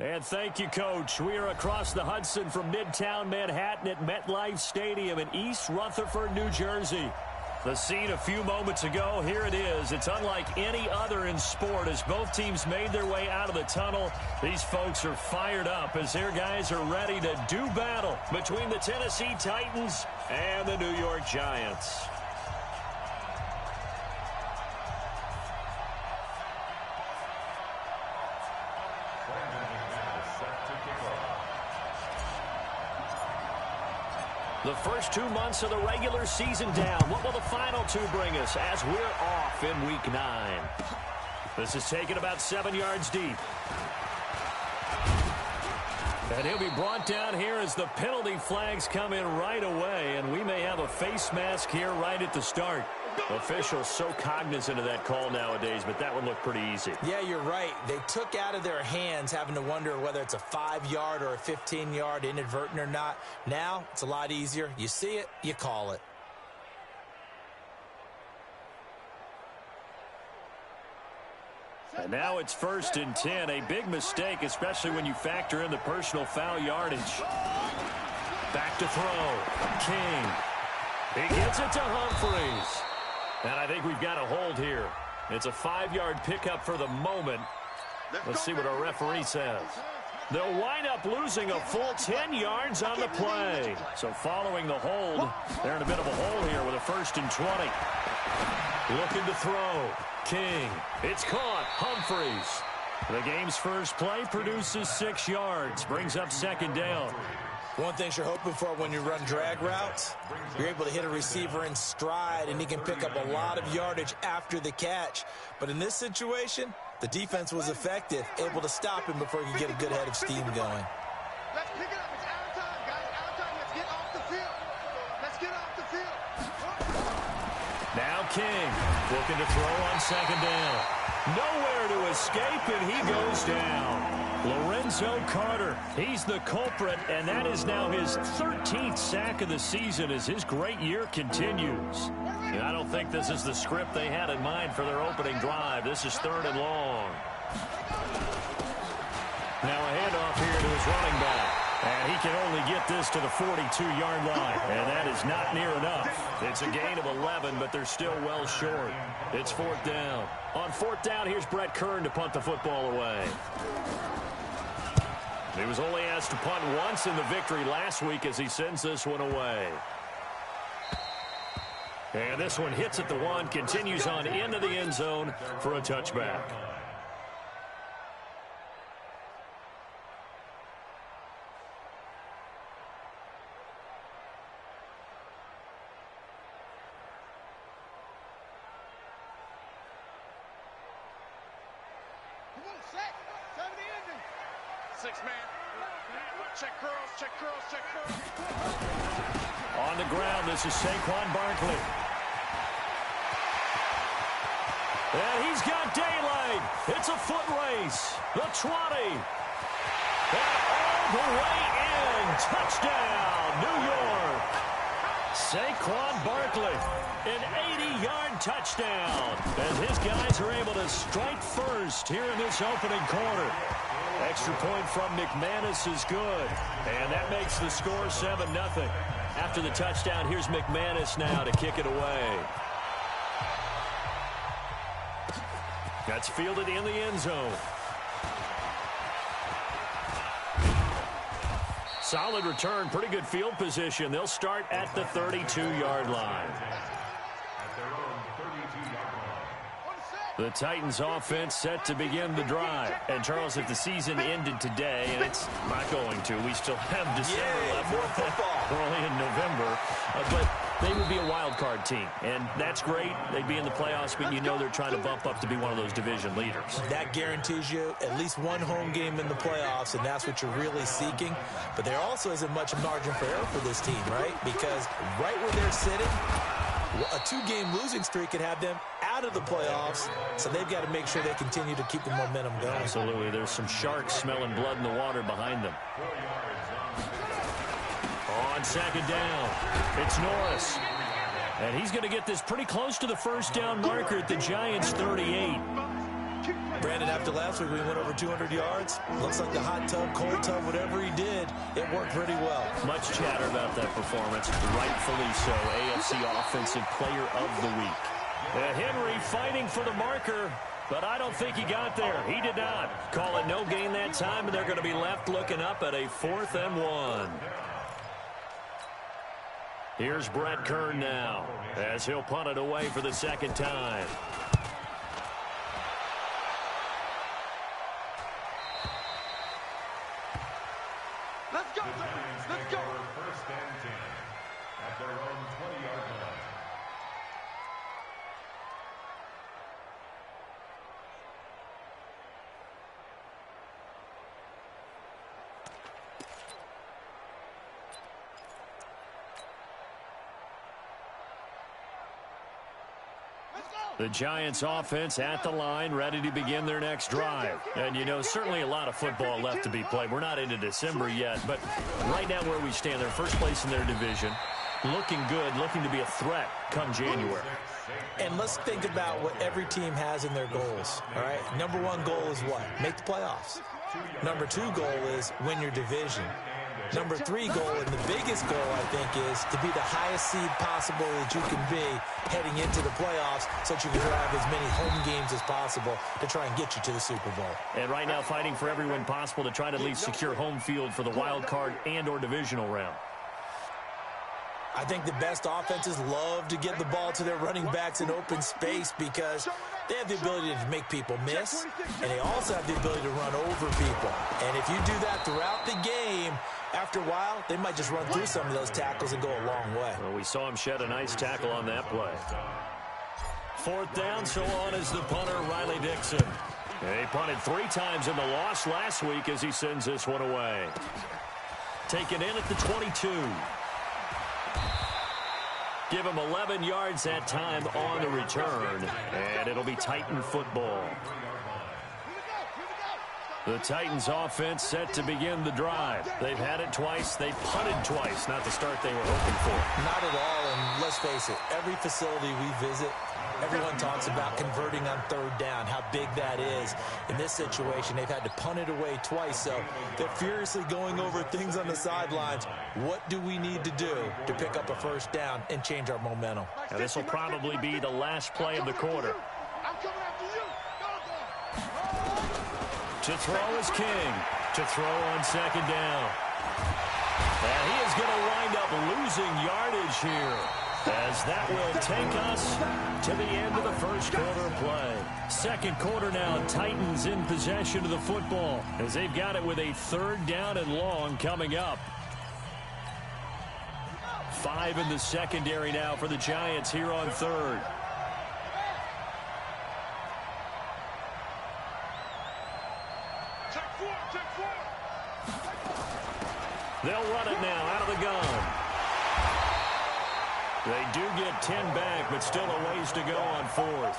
And thank you, Coach. We are across the Hudson from Midtown Manhattan at MetLife Stadium in East Rutherford, New Jersey. The scene a few moments ago, here it is. It's unlike any other in sport as both teams made their way out of the tunnel. These folks are fired up as their guys are ready to do battle between the Tennessee Titans and the New York Giants. The first 2 months of the regular season down. What will the final two bring us as we're off in Week 9? This is taken about 7 yards deep. And he'll be brought down here as the penalty flags come in right away. And we may have a face mask here right at the start. Officials so cognizant of that call nowadays, but that one looked pretty easy. Yeah, you're right. They took out of their hands having to wonder whether it's a 5-yard or a 15-yard inadvertent or not. Now, it's a lot easier. You see it, you call it. And now it's 1st and 10. A big mistake, especially when you factor in the personal foul yardage. Back to throw. King. He gets it to Humphries. And I think we've got a hold here. It's a 5-yard pickup for the moment. Let's see what our referee says. They'll wind up losing a full 10 yards on the play. So following the hold, they're in a bit of a hole here with a 1st and 20. Looking to throw. King. It's caught. Humphries. The game's first play produces 6 yards. Brings up 2nd down. One thing you're hoping for when you run drag routes, you're able to hit a receiver in stride, and he can pick up a lot of yardage after the catch. But in this situation, the defense was effective, able to stop him before he could get a good head of steam going. Let's pick it up. It's out of time, guys. Out of time. Let's get off the field. Let's get off the field. Now King looking to throw on 2nd down. Nowhere to escape, and he goes down. Lorenzo Carter, he's the culprit, and that is now his 13th sack of the season as his great year continues. And I don't think this is the script they had in mind for their opening drive. This is 3rd and long. Now a handoff here to his running back. And he can only get this to the 42-yard line, and that is not near enough. It's a gain of 11, but they're still well short. It's 4th down. On 4th down, here's Brett Kern to punt the football away. He was only asked to punt once in the victory last week as he sends this one away. And this one hits at the 1, continues on into the end zone for a touchback. On the ground, this is Saquon Barkley. And he's got daylight. It's a foot race. The 20. And all the way in. Touchdown, New York. Saquon Barkley, an 80-yard touchdown. As his guys are able to strike first here in this opening quarter. Extra point from McManus is good. And that makes the score 7-0. After the touchdown, here's McManus now to kick it away. That's fielded in the end zone. Solid return, pretty good field position. They'll start at the 32-yard line. The Titans offense set to begin the drive. And, Charles, if the season ended today, and it's not going to, we still have December left. More football. Early in November. But they would be a wild card team. And that's great. They'd be in the playoffs, but you know they're trying to bump up to be one of those division leaders. That guarantees you at least one home game in the playoffs, and that's what you're really seeking. But there also isn't much margin for error for this team, right? Because right where they're sitting, a 2-game losing streak could have them out of the playoffs, so they've got to make sure they continue to keep the momentum going. Absolutely. There's some sharks smelling blood in the water behind them. On 2nd down, it's Norris. And he's going to get this pretty close to the 1st down marker at the Giants' 38. Brandon, after last week, we went over 200 yards. Looks like the hot tub, cold tub, whatever he did, it worked pretty well. Much chatter about that performance. Rightfully so. AFC Offensive Player of the Week. Henry fighting for the marker, but I don't think he got there. He did not. Call it no gain that time, and they're going to be left looking up at a 4th and 1. Here's Brett Kern now as he'll punt it away for the second time. Let's go, let's go. First and 10 at their own 20-yard line. The Giants offense at the line, ready to begin their next drive. And, you know, certainly a lot of football left to be played. We're not into December yet, but right now where we stand, they're first place in their division. Looking good, looking to be a threat come January. And let's think about what every team has in their goals, all right? Number 1 goal is what? Make the playoffs. Number 2 goal is win your division. Number 3 goal, and the biggest goal, I think, is to be the highest seed possible that you can be heading into the playoffs so that you can have as many home games as possible to try and get you to the Super Bowl. And right now fighting for every win possible to try to at least secure home field for the wild card and or divisional round. I think the best offenses love to get the ball to their running backs in open space because they have the ability to make people miss, and they also have the ability to run over people. And if you do that throughout the game, after a while, they might just run through some of those tackles and go a long way. Well, we saw him shed a nice tackle on that play. 4th down, so on is the punter, Riley Dixon. He punted 3 times in the loss last week as he sends this one away. Taken in at the 22. Give him 11 yards that time on the return, and it'll be Titan football. The Titans offense set to begin the drive. They've had it twice. They punted twice. Not the start they were hoping for. Not at all, and let's face it, every facility we visit, everyone talks about converting on 3rd down, how big that is. In this situation, they've had to punt it away twice, so they're furiously going over things on the sidelines. What do we need to do to pick up a 1st down and change our momentum? Now, this will probably be the last play of the quarter. I'm coming after you. To throw is King. To throw on 2nd down. And he is going to wind up losing yardage here, as that will take us to the end of the first quarter play. Second quarter now, Titans in possession of the football as they've got it with a 3rd down and long coming up. 5 in the secondary now for the Giants here on 3rd. They'll run it now out of the gun. They do get 10 back, but still a ways to go on 4th.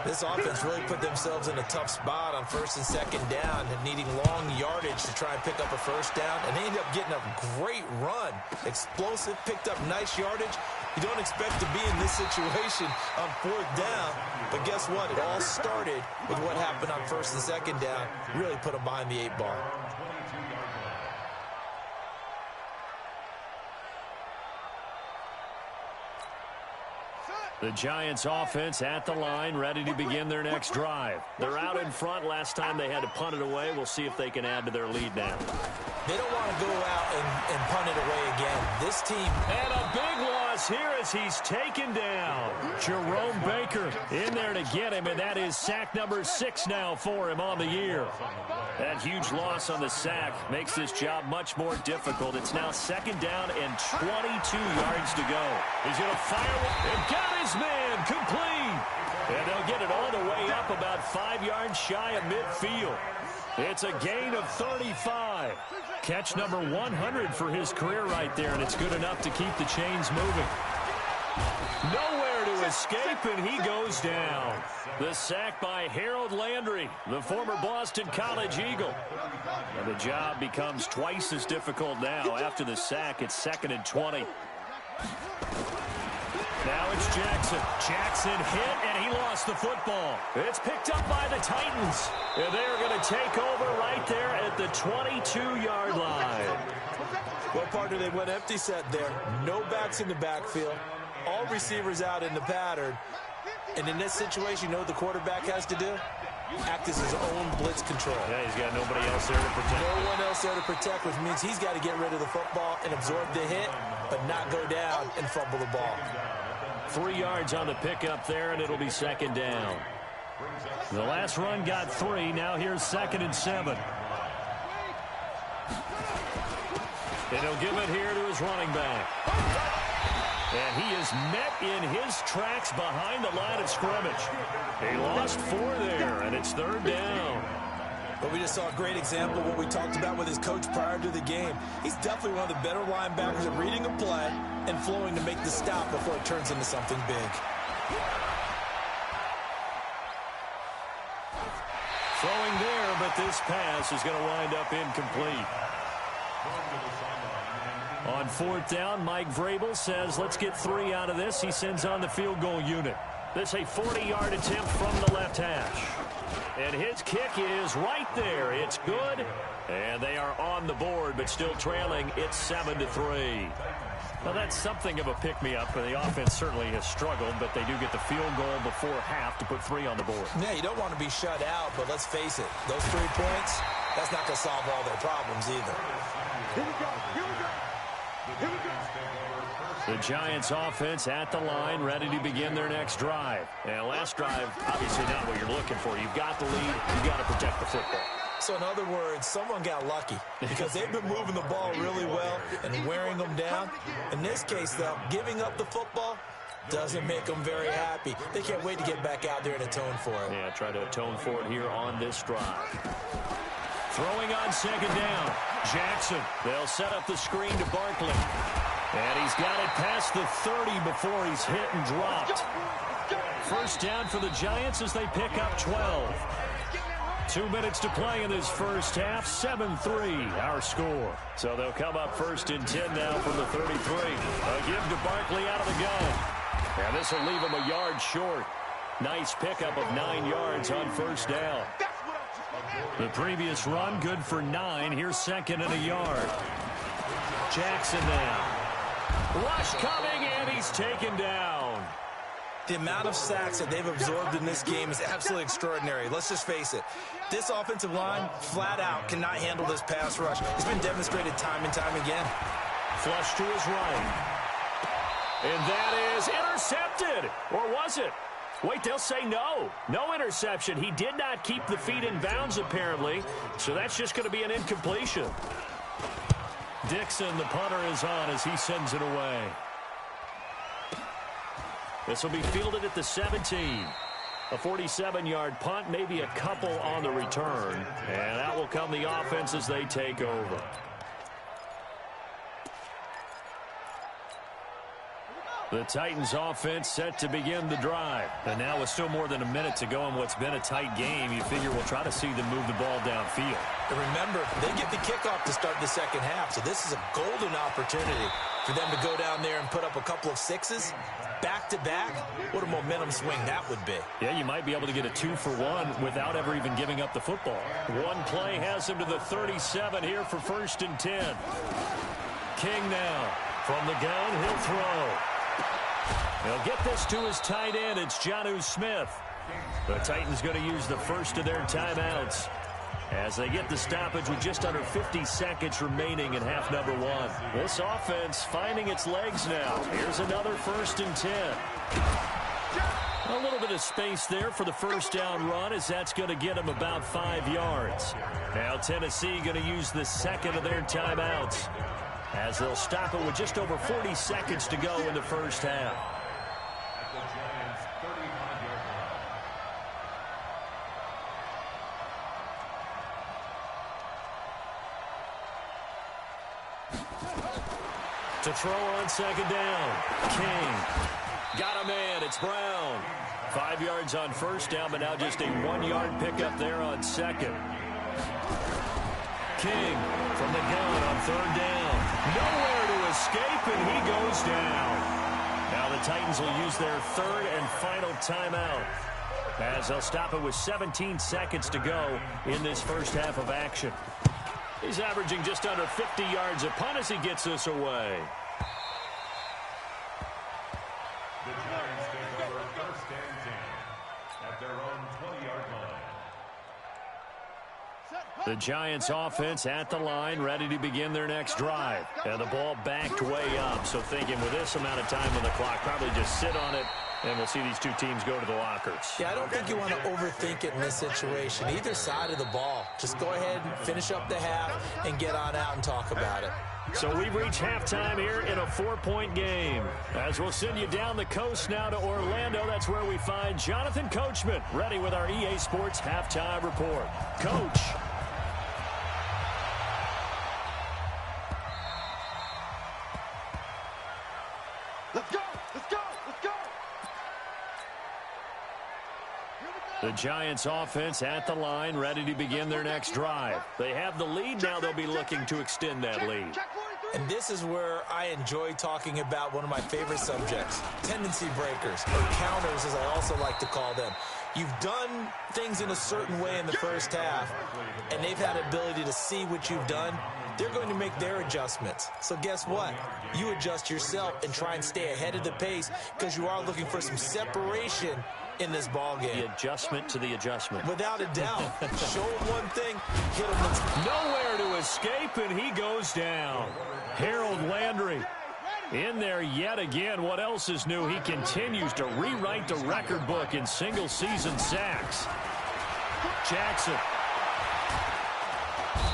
This offense really put themselves in a tough spot on 1st and 2nd down and needing long yardage to try and pick up a 1st down, and they ended up getting a great run. Explosive, picked up nice yardage. You don't expect to be in this situation on 4th down, but guess what? It all started with what happened on 1st and 2nd down. Really put them behind the 8 ball. The Giants offense at the line, ready to begin their next drive. They're out in front. Last time they had to punt it away. We'll see if they can add to their lead now. They don't want to go out and punt it away again. This team. And a big loss here as he's taken down. Jerome Baker in there to get him, and that is sack number 6 now for him on the year. That huge loss on the sack makes this job much more difficult. It's now 2nd down and 22 yards to go. He's going to fire and got his man complete. And they'll get it all the way up about 5 yards shy of midfield. It's a gain of 35. Catch number 100 for his career right there, and it's good enough to keep the chains moving. Nowhere to escape, and he goes down. The sack by Harold Landry, the former Boston College Eagle. And the job becomes twice as difficult now. After the sack, it's 2nd and 20. Now it's Jackson. Jackson hit, and he lost the football. It's picked up by the Titans. And they're going to take over right there at the 22-yard line. What partner, they went empty set there. No backs in the backfield. All receivers out in the pattern. And in this situation, you know what the quarterback has to do? Act as his own blitz control. Yeah, he's got nobody else there to protect. No one else there to protect, which means he's got to get rid of the football and absorb the hit, but not go down and fumble the ball. 3 yards on the pickup there, and it'll be second down. The last run got 3. Now here's 2nd and 7. And he'll give it here to his running back. And he is met in his tracks behind the line of scrimmage. He lost 4 there, and it's 3rd down. But we just saw a great example of what we talked about with his coach prior to the game. He's definitely one of the better linebackers at reading a play and flowing to make the stop before it turns into something big. Throwing there, but this pass is going to wind up incomplete. On 4th down, Mike Vrabel says, let's get 3 out of this. He sends on the field goal unit. This a 40-yard attempt from the left hash. And his kick is right there. It's good. And they are on the board, but still trailing. It's 7-3. Well, that's something of a pick-me-up. The offense certainly has struggled, but they do get the field goal before half to put 3 on the board. Yeah, you don't want to be shut out, but let's face it. Those 3 points, that's not going to solve all their problems either. Here we go. Here we go. Here we go. The Giants offense at the line, ready to begin their next drive. And last drive, obviously not what you're looking for. You've got the lead. You've got to protect the football. So in other words, someone got lucky because they've been moving the ball really well and wearing them down. In this case, though, giving up the football doesn't make them very happy. They can't wait to get back out there and atone for it. Yeah, try to atone for it here on this drive. Throwing on 2nd down. Jackson. They'll set up the screen to Barkley. And he's got it past the 30 before he's hit and dropped. 1st down for the Giants as they pick up 12. 2 minutes to play in this first half. 7-3 our score. So they'll come up 1st and 10 now from the 33. A give to Barkley out of the gun. And this will leave him a yard short. Nice pickup of 9 yards on 1st down. The previous run good for 9. Here's 2nd and a yard. Jackson now. Rush coming, and he's taken down. The amount of sacks that they've absorbed in this game is absolutely extraordinary. Let's just face it. This offensive line, flat out, cannot handle this pass rush. It's been demonstrated time and time again. Flush to his right. And that is intercepted. Or was it? Wait, they'll say no. No interception. He did not keep the feet in bounds, apparently. So that's just going to be an incompletion. Dixon, the punter, is on as he sends it away. This will be fielded at the 17. A 47-yard punt, maybe a couple on the return. And that will come the offense as they take over. The Titans offense set to begin the drive. And now with still more than a minute to go in what's been a tight game, you figure we'll try to see them move the ball downfield. And remember, they get the kickoff to start the second half, so this is a golden opportunity for them to go down there and put up a couple of 6s back-to-back. What a momentum swing that would be. Yeah, you might be able to get a 2-for-1 without ever even giving up the football. One play has him to the 37 here for 1st and 10. King now. From the gun, he'll throw. He'll get this to his tight end. It's Jonnu Smith. The Titans going to use the first of their timeouts as they get the stoppage with just under 50 seconds remaining in half number 1. This offense finding its legs now. Here's another 1st and 10. A little bit of space there for the 1st down run as that's going to get him about 5 yards. Now Tennessee going to use the 2nd of their timeouts as they'll stop it with just over 40 seconds to go in the first half. To throw on 2nd down. King. Got a man. It's Brown. 5 yards on 1st down, but now just a 1-yard pickup there on 2nd. King from the gun on 3rd down. Nowhere to escape, and he goes down. Now the Titans will use their third and final timeout, as they'll stop it with 17 seconds to go in this first half of action. He's averaging just under 50 yards a punt as he gets this away. The Giants take over first and 10 at their own 20-yard line. The Giants offense at the line, ready to begin their next drive. And the ball backed way up, so thinking with this amount of time on the clock, probably just sit on it, and we'll see these two teams go to the lockers. Yeah, I don't think you want to overthink it in this situation. Either side of the ball. Just go ahead and finish up the half and get on out and talk about it. So we've reached halftime here in a 4-point game. As we'll send you down the coast now to Orlando, that's where we find Jonathan Coachman, ready with our EA Sports Halftime Report. Coach. Let's go! Let's go! Let's go! The Giants offense at the line, ready to begin their next drive. They have the lead now. They'll be looking to extend that lead. And this is where I enjoy talking about one of my favorite subjects, tendency breakers, or counters as I also like to call them. You've done things in a certain way in the first half, and they've had the ability to see what you've done. They're going to make their adjustments. So guess what? You adjust yourself and try and stay ahead of the pace because you are looking for some separation in this ball game. The adjustment to the adjustment. Without a doubt. Show him one thing, hit him with... Nowhere to escape, and he goes down. Harold Landry in there yet again. What else is new? He continues to rewrite the record book in single-season sacks. Jackson.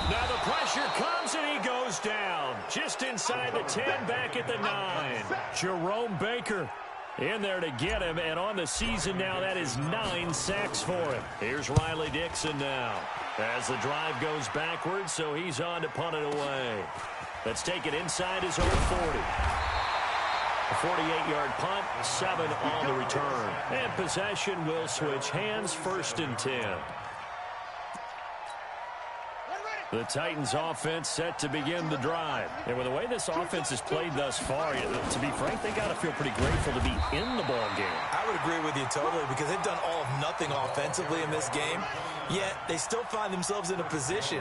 Now the pressure comes, and he goes down. Just inside the 10, back at the 9. Jerome Baker in there to get him, and on the season now, that is 9 sacks for him. Here's Riley Dixon now as the drive goes backwards, so he's on to punt it away. Let's take it inside his own 40. A 48-yard punt, 7 on the return. And possession will switch hands, 1st and 10. The Titans offense set to begin the drive. And with the way this offense has played thus far, to be frank, they got to feel pretty grateful to be in the ball game. I would agree with you totally because they've done all of nothing offensively in this game, yet they still find themselves in a position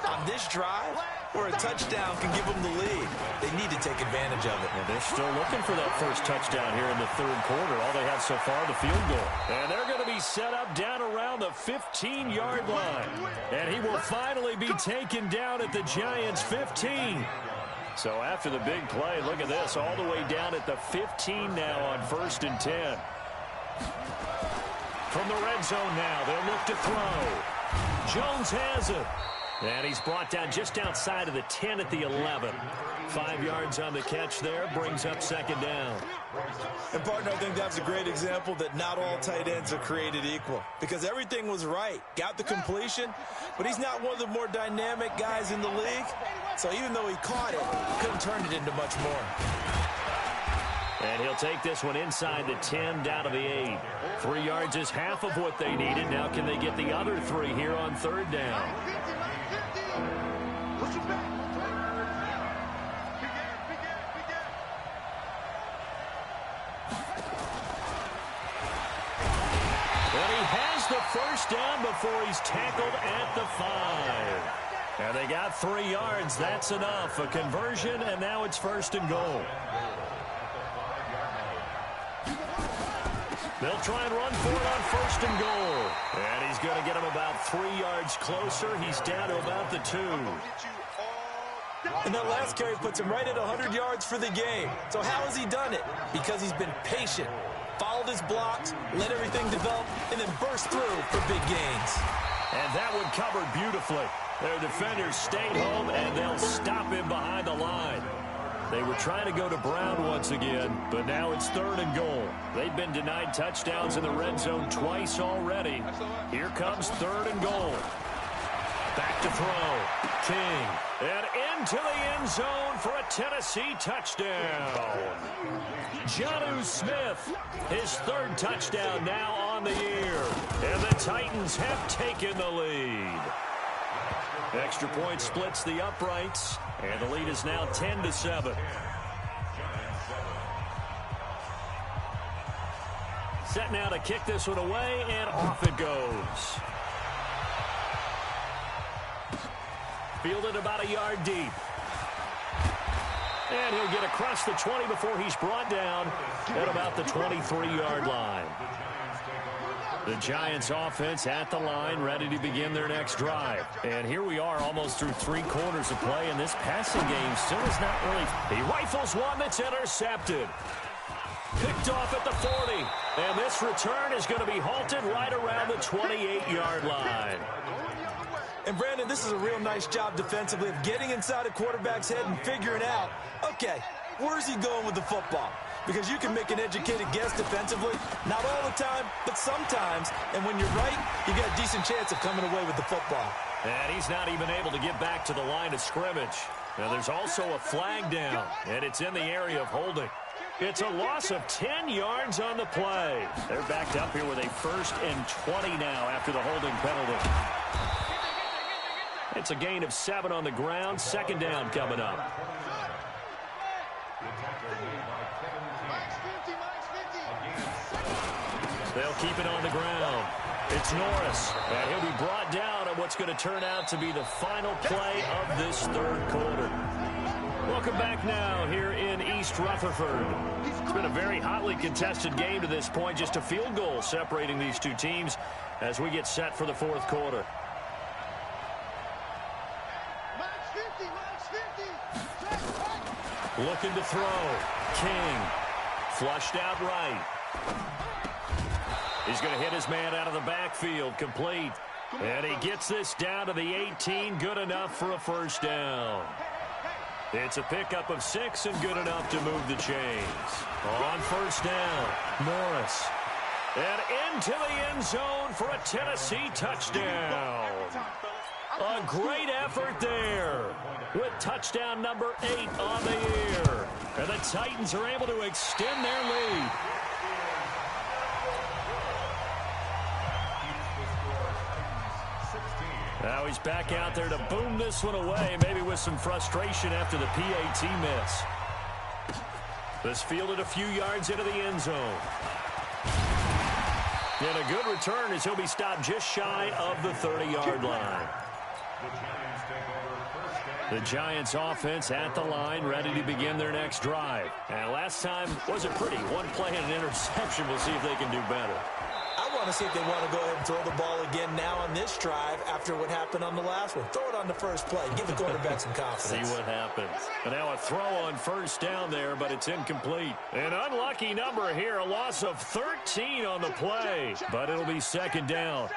on this drive where a touchdown can give them the lead. They need to take advantage of it. And they're still looking for that first touchdown here in the 3rd quarter. All they have so far, the field goal. And they're going to be set up down around the 15-yard line. And he will finally be taken down at the Giants' 15. So after the big play, look at this, all the way down at the 15 now on 1st and 10. From the red zone now, they'll look to throw. Jones has it. And he's brought down just outside of the 10 at the 11. 5 yards on the catch there, brings up 2nd down. And, partner, I think that's a great example that not all tight ends are created equal because everything was right. Got the completion, but he's not one of the more dynamic guys in the league. So even though he caught it, couldn't turn it into much more. And he'll take this one inside the 10 down to the 8. 3 yards is half of what they needed. Now can they get the other 3 here on 3rd down? And he has the first down before he's tackled at the 5. And they got 3 yards. That's enough. A conversion, and now it's 1st and goal. They'll try and run for it on 1st and goal. And he's going to get him about 3 yards closer. He's down to about the 2. And that last carry puts him right at 100 yards for the game. So how has he done it? Because he's been patient, followed his blocks, let everything develop, and then burst through for big gains. And that one covered beautifully. Their defenders stayed home, and they'll stop him behind the line. They were trying to go to Brown once again, but now it's 3rd and goal. They've been denied touchdowns in the red zone twice already. Here comes 3rd and goal. Back to throw. King. And into the end zone for a Tennessee touchdown. Jonnu Smith, his 3rd touchdown now on the year. And the Titans have taken the lead. Extra point splits the uprights, and the lead is now 10-7. set now to kick this one away, and off it goes. Fielded about a yard deep. And he'll get across the 20 before he's brought down at about the 23-yard line. The Giants offense at the line, ready to begin their next drive. And here we are almost through 3 quarters of play, and this passing game still is not really... He rifles one that's intercepted. Picked off at the 40. And this return is going to be halted right around the 28-yard line. And, Brandon, this is a real nice job defensively of getting inside a quarterback's head and figuring out, okay, where's he going with the football? Because you can make an educated guess defensively, not all the time, but sometimes. And when you're right, you got a decent chance of coming away with the football. And he's not even able to get back to the line of scrimmage. Now, there's also a flag down, and it's in the area of holding. It's a loss of 10 yards on the play. They're backed up here with a 1st and 20 now after the holding penalty. It's a gain of 7 on the ground. 2nd down coming up. They'll keep it on the ground. It's Norris, and he'll be brought down on what's going to turn out to be the final play of this 3rd quarter. Welcome back now here in East Rutherford. It's been a very hotly contested game to this point. Just a field goal separating these two teams as we get set for the 4th quarter. Looking to throw. King. Flushed out right. He's going to hit his man out of the backfield. Complete. And he gets this down to the 18. Good enough for a 1st down. It's a pickup of 6 and good enough to move the chains. On 1st down, Norris. And into the end zone for a Tennessee touchdown. A great effort there with touchdown number 8 on the year. And the Titans are able to extend their lead. Now he's back out there to boom this one away, maybe with some frustration after the PAT miss. This fielded a few yards into the end zone. And a good return as he'll be stopped just shy of the 30-yard line. The Giants offense at the line, ready to begin their next drive. And last time wasn't pretty. 1 play and an interception. We'll see if they can do better. I want to see if they want to go ahead and throw the ball again now on this drive after what happened on the last one. Throw it on the first play. Give the quarterback some confidence. See what happens. And now a throw on 1st down there, but it's incomplete. An unlucky number here, a loss of 13 on the play. But it'll be 2nd down.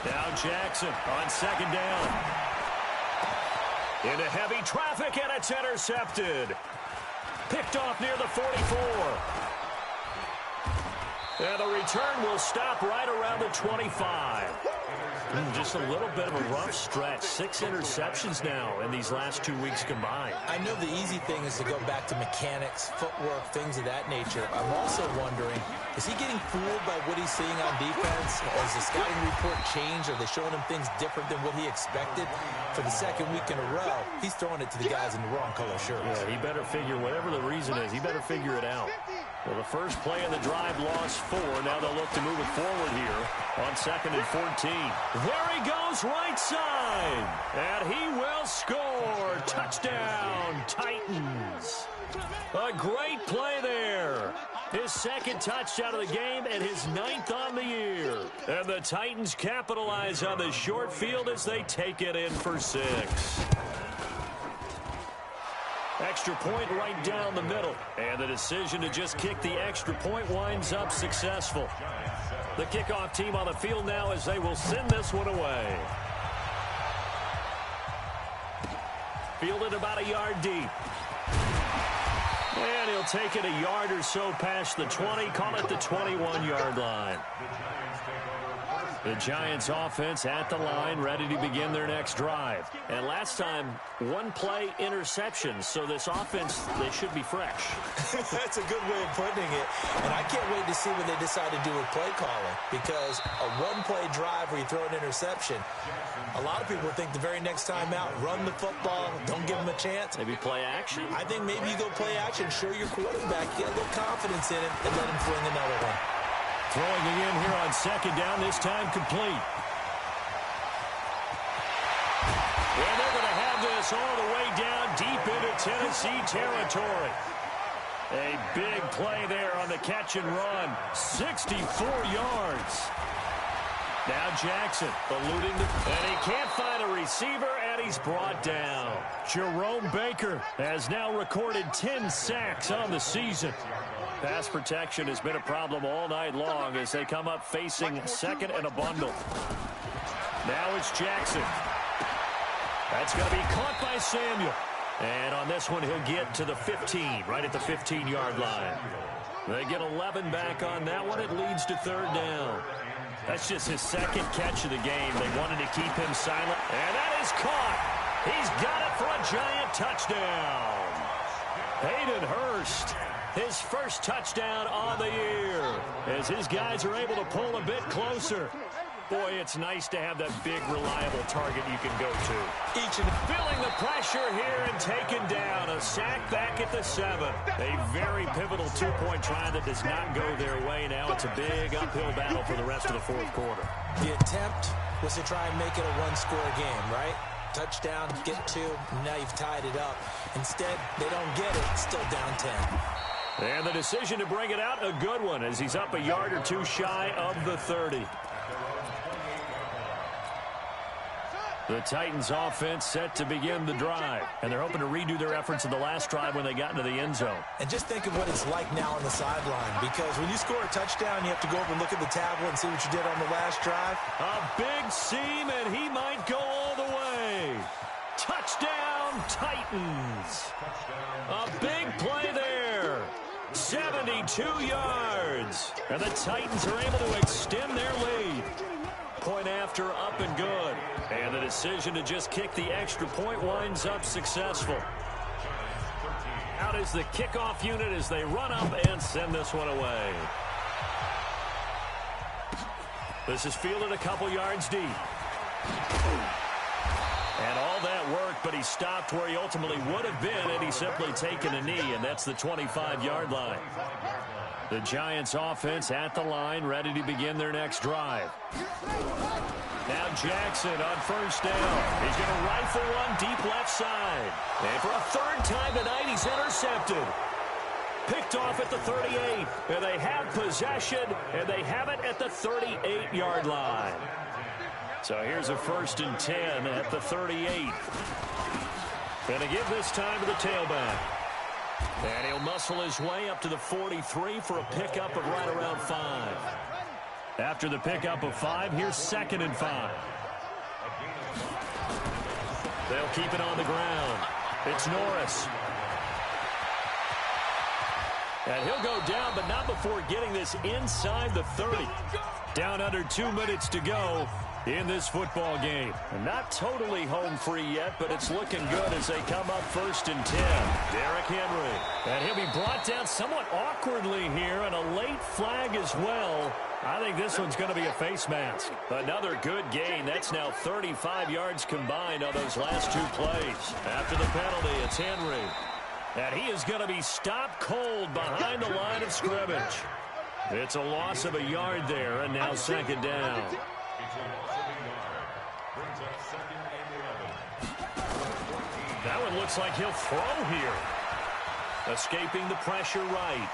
Now Jackson on 2nd down. Into heavy traffic, and it's intercepted. Picked off near the 44. And the return will stop right around the 25. Just a little bit of a rough stretch. 6 interceptions now in these last 2 weeks combined. I know the easy thing is to go back to mechanics, footwork, things of that nature. I'm also wondering, is he getting fooled by what he's seeing on defense? Has the scouting report changed? Are they showing him things different than what he expected? For the 2nd week in a row, he's throwing it to the guys in the wrong color shirts. Yeah, he better figure, whatever the reason is, he better figure it out. Well, the first play of the drive lost 4. Now they'll look to move it forward here on 2nd and 14. There he goes, right side. And he will score. Touchdown, Titans. A great play there. His 2nd touchdown of the game and his 9th on the year. And the Titans capitalize on the short field as they take it in for 6. Extra point right down the middle. And the decision to just kick the extra point winds up successful. The kickoff team on the field now as they will send this one away. Fielded about a yard deep. And he'll take it a yard or so past the 20. Call it the 21-yard line. The Giants offense at the line, ready to begin their next drive. And last time, one play interception. So this offense, they should be fresh. That's a good way of putting it. And I can't wait to see what they decide to do with play calling. Because a one-play drive where you throw an interception, a lot of people think the very next time out, run the football, don't give them a chance. Maybe play action? I think maybe you go play action, show your quarterback, get a little confidence in him, and let him fling another one. Throwing again here on second down, this time complete. And they're going to have this all the way down deep into Tennessee territory. A big play there on the catch and run. 64 yards. Now Jackson eluding and he can't find a receiver, and he's brought down. Jerome Baker has now recorded 10 sacks on the season. Pass protection has been a problem all night long as they come up facing second and a bundle. Now it's Jackson. That's going to be caught by Samuel. And on this one, he'll get to the 15, right at the 15-yard line. They get 11 back on that one. It leads to third down. That's just his second catch of the game. They wanted to keep him silent. And that is caught. He's got it for a giant touchdown. Hayden Hurst, his first touchdown on the year, as his guys are able to pull a bit closer. Boy, it's nice to have that big, reliable target you can go to. Feeling the pressure here and taken down. A sack back at the 7. A very pivotal two-point try that does not go their way. Now it's a big uphill battle for the rest of the fourth quarter. The attempt was to try and make it a one-score game, right? Touchdown, get 2, now you've tied it up. Instead, they don't get it, still down 10. And the decision to bring it out, a good one, as he's up a yard or two shy of the 30. The Titans offense set to begin the drive, and they're hoping to redo their efforts in the last drive when they got into the end zone. And just think of what it's like now on the sideline, because when you score a touchdown, you have to go over and look at the tablet and see what you did on the last drive. A big seam, and he might go all the way. Touchdown, Titans. A big play there. 72 yards. And the Titans are able to extend their lead. Point after, up and good. And the decision to just kick the extra point winds up successful. Out is the kickoff unit as they run up and send this one away. This is fielded a couple yards deep. And all that worked, but he stopped where he ultimately would have been had he simply taken a knee, and that's the 25-yard line. The Giants offense at the line, ready to begin their next drive. Now Jackson on first down. He's going to rifle one deep left side. And for a third time tonight, he's intercepted. Picked off at the 38. And they have possession, and they have it at the 38-yard line. So here's a 1st and 10 at the 38. And to give this time to the tailback. And he'll muscle his way up to the 43 for a pickup of right around 5. After the pickup of 5, here's 2nd and 5. They'll keep it on the ground. It's Norris. And he'll go down, but not before getting this inside the 30. Down under 2 minutes to go in this football game. And not totally home free yet, but it's looking good as they come up 1st and 10. Derrick Henry. And he'll be brought down somewhat awkwardly here, and a late flag as well. I think this one's going to be a face mask. Another good gain. That's now 35 yards combined on those last 2 plays. After the penalty, it's Henry. And he is going to be stopped cold behind the line of scrimmage. It's a loss of a yard there, and now 2nd down. That one looks like he'll throw here. Escaping the pressure right.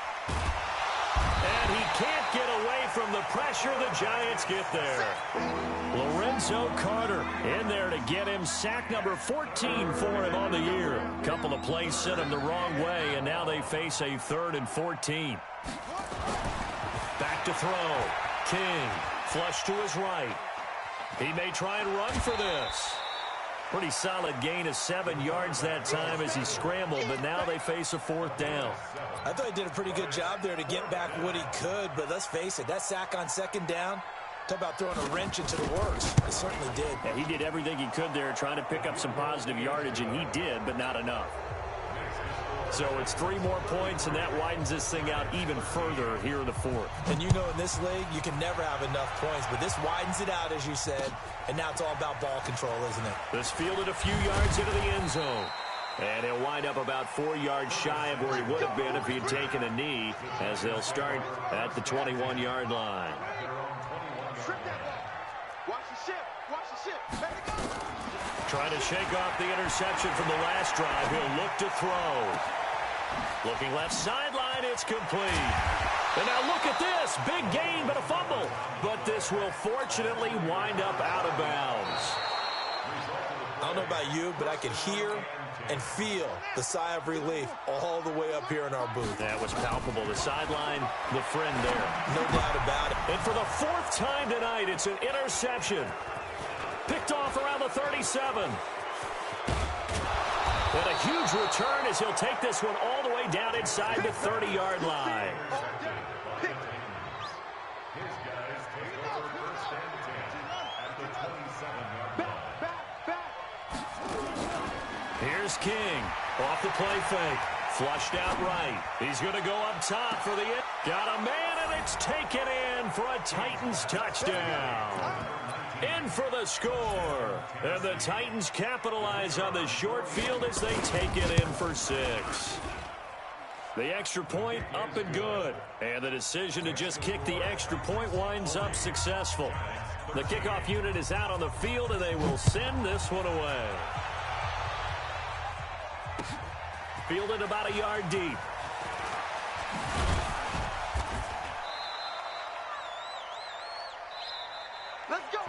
And he can't get away from the pressure. The Giants get there. Lorenzo Carter in there to get him sack number 14 for him on the year. Couple of plays sent him the wrong way, and now they face a 3rd and 14. Back to throw. King flush to his right. He may try and run for this. Pretty solid gain of 7 yards that time as he scrambled, but now they face a 4th down. I thought he did a pretty good job there to get back what he could, but let's face it, that sack on 2nd down, Talk about throwing a wrench into the works. It certainly did. Yeah, he did everything he could there trying to pick up some positive yardage, and he did, but not enough. So it's 3 more points, and that widens this thing out even further here in the fourth. And you know in this league, you can never have enough points, but this widens it out, as you said, and now it's all about ball control, isn't it? This fielded a few yards into the end zone. And he'll wind up about 4 yards shy of where he would have been if he had taken a knee, as they'll start at the 21-yard line. Trip that ball. Watch the ship. Watch the ship. Let it go. Trying to shake off the interception from the last drive. He'll look to throw. Looking left sideline, it's complete. And now look at this. Big gain, but a fumble. But this will fortunately wind up out of bounds. I don't know about you, but I could hear and feel the sigh of relief all the way up here in our booth. That was palpable. The sideline, the friend there. No doubt about it. And for the 4th time tonight, it's an interception. Picked off around the 37. And a huge return as he'll take this one all the way down inside the 30-yard line. His guys take over first and 10 at the 27-yard line. Here's King. Off the play fake. Flushed out right. He's going to go up top for the it. Got a man, and it's taken in for a Titans touchdown. In for the score. And the Titans capitalize on the short field as they take it in for 6. The extra point up and good. And the decision to just kick the extra point winds up successful. The kickoff unit is out on the field, and they will send this one away. Fielded about a yard deep. Let's go.